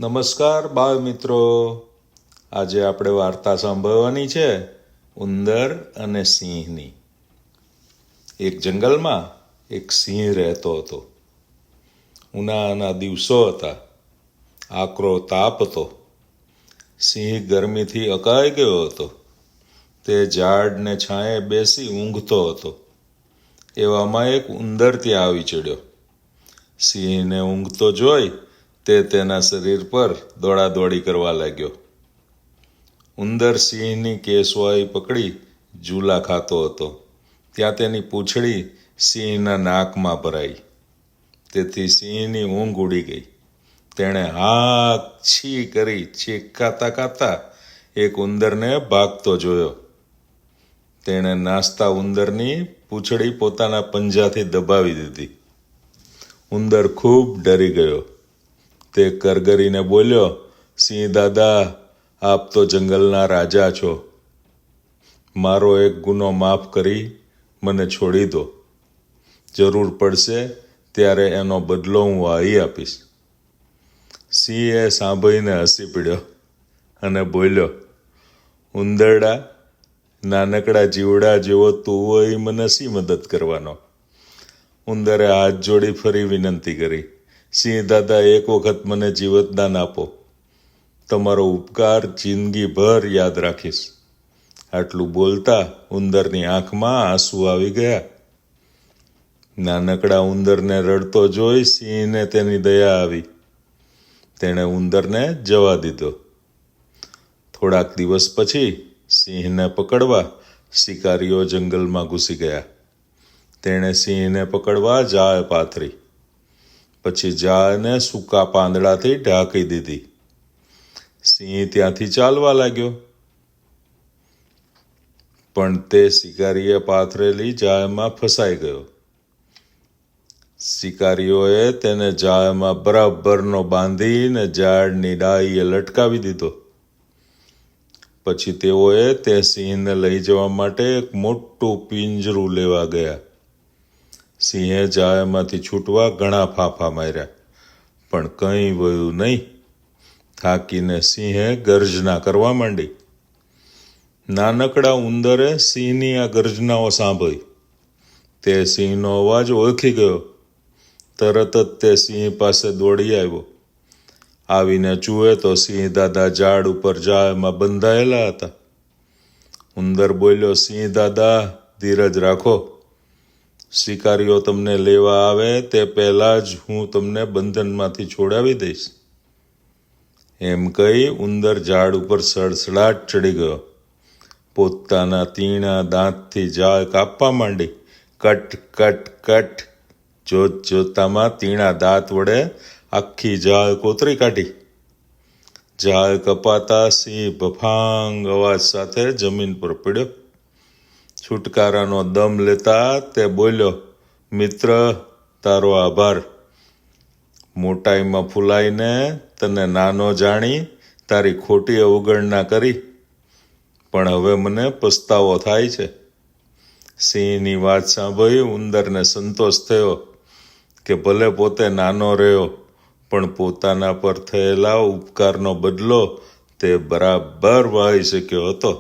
નમસ્કાર બાળ મિત્રો. આજે આપણે વાર્તા સાંભળવાની છે ઉંદર અને સિંહની. એક જંગલમાં એક સિંહ રહેતો હતો. ઉનાળાના દિવસો હતા. આકરો તાપ હતો. સિંહ ગરમીથી અકાઈ ગયો હતો. તે ઝાડને છાંયે બેસી ઊંઘતો હતો. એવામાં એક ઉંદર ત્યાં આવી ચડ્યો. સિંહને ઊંઘતો જોઈ તે તેના શરીર પર દોડાદોડી કરવા લાગ્યો. ઉંદર સિંહની કેસવાઈ પકડી ઝૂલા ખાતો હતો. ત્યાં તેની પૂંછડી સિંહના નાકમાં ભરાઈ. તેથી સિંહની ઊંઘ ઉડી ગઈ. તેણે હાક છી કરી છીક ખાતા ખાતા એક ઉંદરને ભાગતો જોયો. તેણે નાસતા ઉંદરની પૂંછડી પોતાના પંજાથી દબાવી દીધી. ઉંદર ખૂબ ડરી ગયો. તે કરગરીને બોલ્યો, સિંહ દાદા, આપ તો જંગલના રાજા છો. મારો એક ગુનો માફ કરી મને છોડી દો. જરૂર પડશે ત્યારે એનો બદલો હું વાહી આપીશ. સિંહે સાંભળીને હસી પડ્યો અને બોલ્યો, ઉંદરડા, નાનકડા જીવડા જેવો તું હોય મને શી મદદ કરવાનો. ઉંદરે હાથ જોડી ફરી વિનંતી કરી, સિંહ દાદા, એક વખત મને જીવતદાન આપો. તમારો ઉપકાર જિંદગીભર યાદ રાખીશ. આટલું બોલતા ઉંદરની આંખમાં આંસુ આવી ગયા. નાનકડા ઉંદરને રડતો જોઈ સિંહને તેની દયા આવી. તેણે ઉંદરને જવા દીધો. થોડાક દિવસ પછી સિંહને પકડવા શિકારીઓ જંગલમાં ઘૂસી ગયા. તેણે સિંહને પકડવા જાળ પાથરી. પછી જાળને સૂકા પાંદડાથી ઢાંકી દીધી. સિંહ ત્યાંથી ચાલવા લાગ્યો. પણ તે શિકારીએ પાથરેલી જાળમાં ફસાઈ ગયો. શિકારીઓએ તેને જાળમાં બરાબરનો બાંધીને ઝાડની ડાળીએ લટકાવી દીધો. પછી તેઓએ તે સિંહને લઈ જવા માટે એક મોટું પિંજરું લેવા ગયા. સિંહે જાળમાંથી છૂટવા ઘણા ફાંફા માર્યા, પણ કંઈ વળ્યું નહીં. થાકીને સિંહે ગર્જના કરવા માંડી. નાનકડા ઉંદરે સિંહની આ ગર્જનાઓ સાંભળી. તે સિંહનો અવાજ ઓળખી ગયો. તરત જ તે સિંહ પાસે દોડી આવ્યો. આવીને જુએ તો સિંહ દાદા ઝાડ ઉપર જાળમાં બંધાયેલા હતા. ઉંદર બોલ્યો, સિંહ દાદા, ધીરજ રાખો. શિકારીઓ તમને લેવા આવે તે પહેલાં જ હું તમને બંધનમાંથી છોડાવી દઈશ. એમ કહી ઉંદર ઝાડ ઉપર સડસડાટ ચડી ગયો. પોતાના તીણા દાંતથી ઝાડ કાપવા માંડી. Cut cut cut. જોતામાં તીણા દાંત વડે આખી ઝાડ કોતરી કાઢી. ઝાડ કપાતા સિંહ ભફાંગ અવાજ સાથે જમીન પર પડ્યો. છુટકારાનો દમ લેતા તે બોલ્યો, મિત્ર, તારો આભાર. મોટાઈમાં ફૂલાઈને તને નાનો જાણી તારી ખોટી અવગણના કરી, પણ હવે મને પસ્તાવો થાય છે. સિંહની વાત સાંભળી ઉંદરને સંતોષ થયો કે ભલે પોતે નાનો રહ્યો, પણ પોતાના પર થયેલા ઉપકારનો બદલો તે બરાબર વાળી શક્યો હતો.